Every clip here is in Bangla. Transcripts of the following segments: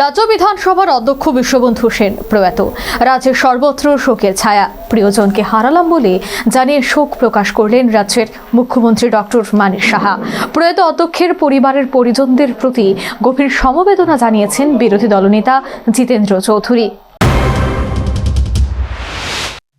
রাজ্য বিধানসভার অধ্যক্ষ বিশ্ববন্ধু সেন প্রয়াত। রাজ্যের সর্বত্র শোকের ছায়া। প্রিয়জনকে হারালাম বলে জানিয়ে শোক প্রকাশ করলেন রাজ্যের মুখ্যমন্ত্রী ডক্টর মানিক সাহা। প্রয়াত অধ্যক্ষের পরিবারের পরিজনদের প্রতি গভীর সমবেদনা জানিয়েছেন বিরোধী দলনেতা জিতেন্দ্র চৌধুরী।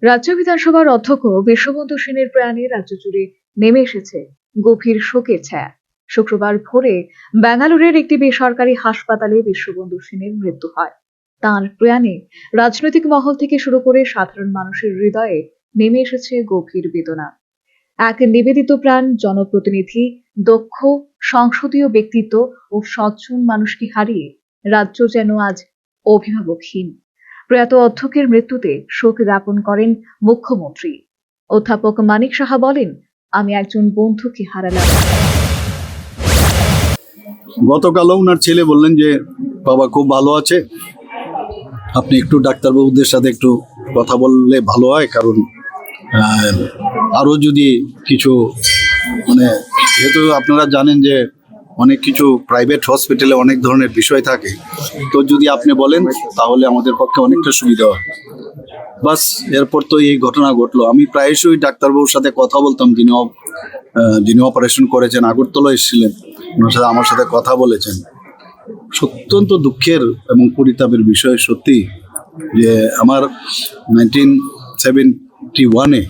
রাজ্য বিধানসভার অধ্যক্ষ বিশ্ববন্ধু সেনের প্রয়াণে রাজ্য জুড়ে নেমে এসেছে গভীর শোকের ছায়া। শুক্রবার ভোরে বেঙ্গালুরুর একটি বেসরকারি হাসপাতালে বিশ্ববন্ধু সেনের মৃত্যু হয়। তাঁর প্রয়াণে রাজনৈতিক মহল থেকে শুরু করে সাধারণ মানুষের হৃদয়ে নেমে এসেছে গভীর বেদনা। এক নিবেদিত প্রাণ জনপ্রতিনিধি, দক্ষ সংসদীয় ব্যক্তিত্ব ও সজ্জন মানুষকে হারিয়ে রাজ্য যেন আজ অভিভাবকহীন। প্রয়াত অধ্যক্ষের মৃত্যুতে শোক জ্ঞাপন করেন মুখ্যমন্ত্রী। অধ্যাপক মানিক সাহা বলেন, আমি একজন বন্ধুকে হারালাম। গতকালও ওনার ছেলে বললেন যে বাবা খুব ভালো আছে, আপনি একটু ডাক্তারবাবুদের সাথে একটু কথা বললে ভালো হয়, কারণ আরও যদি কিছু যেহেতু আপনারা জানেন যে অনেক কিছু প্রাইভেট হসপিটালে অনেক ধরনের বিষয় থাকে, তো যদি আপনি বলেন তাহলে আমাদের পক্ষে অনেকটা সুবিধা হয়। বাস এরপর তো এই ঘটনা ঘটলো। আমি প্রায়শই ডাক্তারবাবুর সাথে কথা বলতাম, যিনি অপারেশন করেছেন, আগরতলা এসেছিলেন, ওনার সাথে আমার সাথে কথা বলেছেন। অত্যন্ত দুঃখের এবং পরিতাপের বিষয় সত্যি যে আমার 1971-এ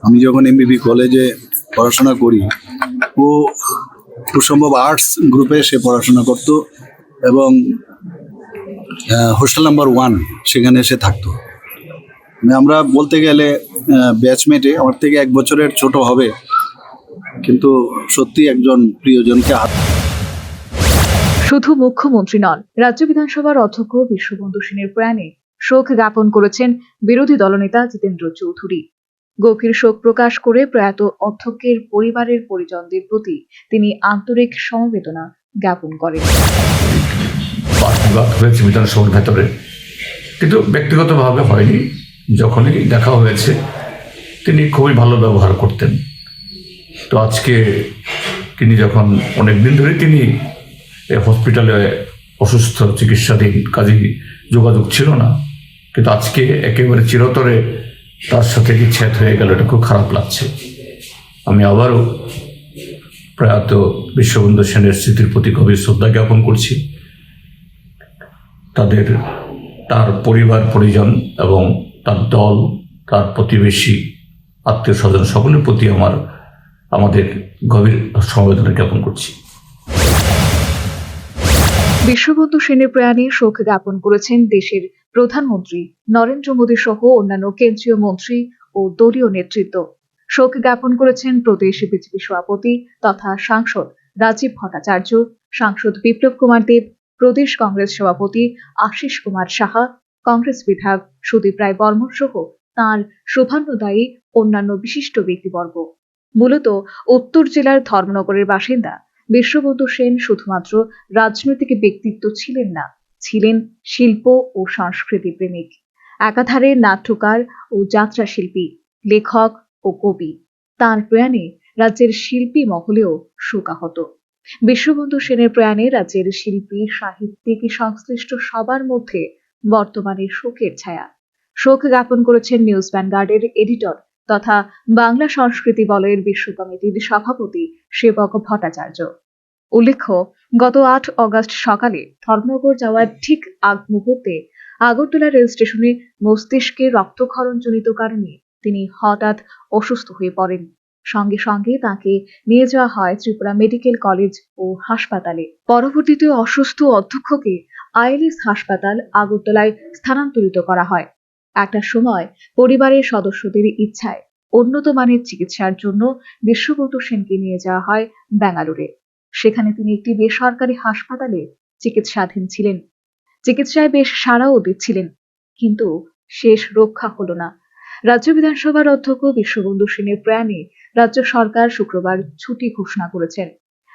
আমি যখন এমবিবি কলেজে পড়াশোনা করি, ও খুব সম্ভব আর্টস গ্রুপে সে পড়াশোনা করতো এবং হোস্টেল নাম্বার 1 সেখানে এসে থাকতো। আমরা বলতে গেলে ব্যাচমেটে, আমার থেকে 1 বছরের ছোট হবে, কিন্তু সত্যি একজন প্রিয়জনকে শুধু মুখ্যমন্ত্রী নন, রাজ্য বিধানসভার অধ্যক্ষ বিশ্ববন্ধু সেনের প্রয়াণে শোক জ্ঞাপন করেছেন বিরোধী দলনেতা জিতেন্দ্র চৌধুরী। গভীর শোক প্রকাশ করে প্রয়াত অধ্যক্ষের পরিবারের পরিজনদের প্রতি তিনি আন্তরিক সমবেদনা জ্ঞাপন করেন। হয়েছে বিধানসভার ভেতরে, কিন্তু ব্যক্তিগতভাবে হয়নি। যখনই দেখা হয়েছে তিনি খুবই ভালো ব্যবহার করতেন। তো আজকে তিনি যখন অনেকদিন ধরে তিনি হসপিটালে অসুস্থ চিকিৎসাধীন, কাজেই যোগাযোগ ছিল না, কিন্তু আজকে একেবারে চিরতরে তার সাথে বিচ্ছেদ হয়ে গেল। এটা খুব খারাপ লাগছে। আমি আবারও প্রয়াত বিশ্ববন্ধু সেনের স্মৃতির প্রতি গভীর শ্রদ্ধা জ্ঞাপন করছি। তার পরিবার পরিজন এবং তার দল, তার প্রতিবেশী, আত্মীয় স্বজন সকলের প্রতি আমাদের গভীর সমবেদনা জ্ঞাপন করছি। বিশ্ববন্ধু সেনের প্রয়াণে শোক জ্ঞাপন করেছেন দেশের প্রধানমন্ত্রী নরেন্দ্র মোদী সহ অন্যান্য কেন্দ্রীয় মন্ত্রী ও দলীয় নেতৃত্ব। শোক জ্ঞাপন করেছেন প্রদেশ বিজেপি সভাপতি তথা সাংসদ রাজীব ভট্টাচার্য, সাংসদ বিপ্লব কুমার দেব, প্রদেশ কংগ্রেস সভাপতি আশিস কুমার সাহা, কংগ্রেস বিধায়ক সুদীপ রায় বর্মন সহ তাঁর শুভান্নদায়ী অন্যান্য বিশিষ্ট ব্যক্তিবর্গ। মূলত উত্তর জেলার ধর্মনগরের বাসিন্দা বিশ্ববন্ধু সেন শুধুমাত্র রাজনৈতিক ব্যক্তিত্ব ছিলেন না, ছিলেন শিল্প ও সংস্কৃতি প্রেমিক। একাধারে নাট্যকার ও যাত্রা শিল্পী, লেখক ও কবি। তাঁর প্রয়াণে রাজ্যের শিল্পী মহলেও শোকাহত। বিশ্ববন্ধু সেনের প্রয়াণে রাজ্যের শিল্পী, সাহিত্যিক, সংশ্লিষ্ট সবার মধ্যে বর্তমানে শোকের ছায়া। শোক জ্ঞাপন করেছেন নিউজ ভ্যানগার্ডের এডিটর তথা বাংলা সংস্কৃতি বলয়ের বিশ্ব কমিটির সভাপতি সেবক ভট্টাচার্য। উল্লেখ্য, গত 8 অগস্ট সকালে ধর্মনগর যাওয়ার ঠিক আগ মুহূর্তে আগরতলা রেল স্টেশনে মস্তিষ্কে রক্তক্ষরণজনিত কারণে তিনি হঠাৎ অসুস্থ হয়ে পড়েন। সঙ্গে সঙ্গে তাকে নিয়ে যাওয়া হয় ত্রিপুরা মেডিকেল কলেজ ও হাসপাতালে। পরবর্তীতে অসুস্থ অধ্যক্ষকে আইএলএস হাসপাতাল আগরতলায় স্থানান্তরিত করা হয়। একটা সময় পরিবারের সদস্যদের ইচ্ছায় উন্নত মানের চিকিৎসার জন্য বিশ্ববন্ধু সেনকে নিয়ে যাওয়া হয় বেঙ্গালুরে। সেখানে তিনি একটি বেসরকারি হাসপাতালে চিকিৎসাধীন ছিলেন। চিকিৎসায় বেশ সাড়াও দিচ্ছিলেন, কিন্তু শেষ রক্ষা হলো না। রাজ্য বিধানসভার অধ্যক্ষ বিশ্ববন্ধু সেনের প্রয়াণে রাজ্য সরকার শুক্রবার ছুটি ঘোষণা করেছেন।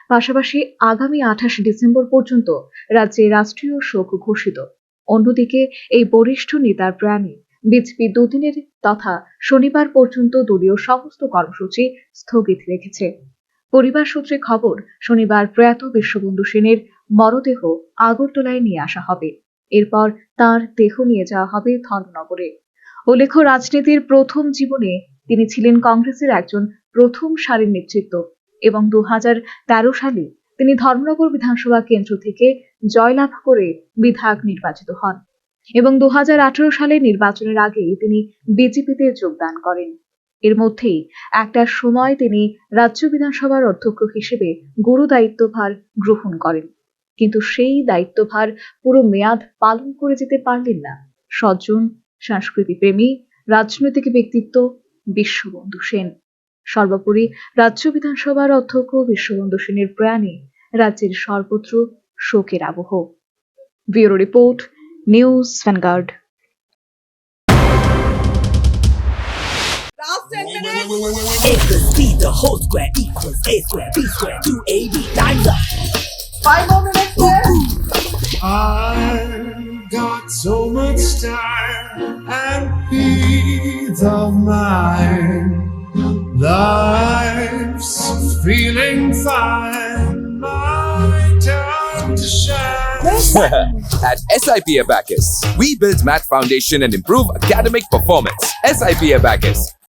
পাশাপাশি আগামী 28 ডিসেম্বর পর্যন্ত রাজ্যে রাষ্ট্রীয় শোক ঘোষিত। অন্যদিকে এই বরিষ্ঠ নেতার প্রয়াণে বিজেপি 2 দিনের তথা শনিবার পর্যন্ত দলীয় সমস্ত কর্মসূচি স্থগিত রেখেছে। পরিবার সূত্রে খবর, শনিবার প্রয়াত বিশ্ববন্ধু সেনের মরদেহ আগরতলায় নিয়ে আসা হবে। এরপর তার দেহ নিয়ে যাওয়া হবে ধর্মনগরে। উল্লেখ্য, রাজনীতির প্রথম জীবনে তিনি ছিলেন কংগ্রেসের একজন প্রথম সারির নেতৃত্ব এবং 2013 সালে তিনি ধর্মনগর বিধানসভা কেন্দ্র থেকে জয়লাভ করে বিধায়ক নির্বাচিত হন এবং 2018 সালে নির্বাচনের আগে তিনি বিজেপিতে যোগদান করেন। এর মধ্যেই একটা সময় তিনি রাজ্য বিধানসভার অধ্যক্ষ হিসেবে গুরু দায়িত্বভার গ্রহণ করেন, কিন্তু সেই দায়িত্বভার পুরো মেয়াদ পালন করে যেতে পারলেন না সজ্জন সংস্কৃতি প্রেমী রাজনৈতিক ব্যক্তিত্ব বিশ্ববন্ধু সেন। সর্বোপরি রাজ্য বিধানসভার অধ্যক্ষ বিশ্ববন্ধু সেনের প্রয়াণে রাজ্যের সর্বত্র শোকের আবহ। Bureau report, news vanguard. Last 10 minutes. A plus B, the whole square equals A square, B square, 2AB, time's up. 5 more minutes left. I've got so much time and peace of mind. Life's feeling fine. My time to shine. At SIP Abacus, we build math foundation and improve academic performance. SIP Abacus,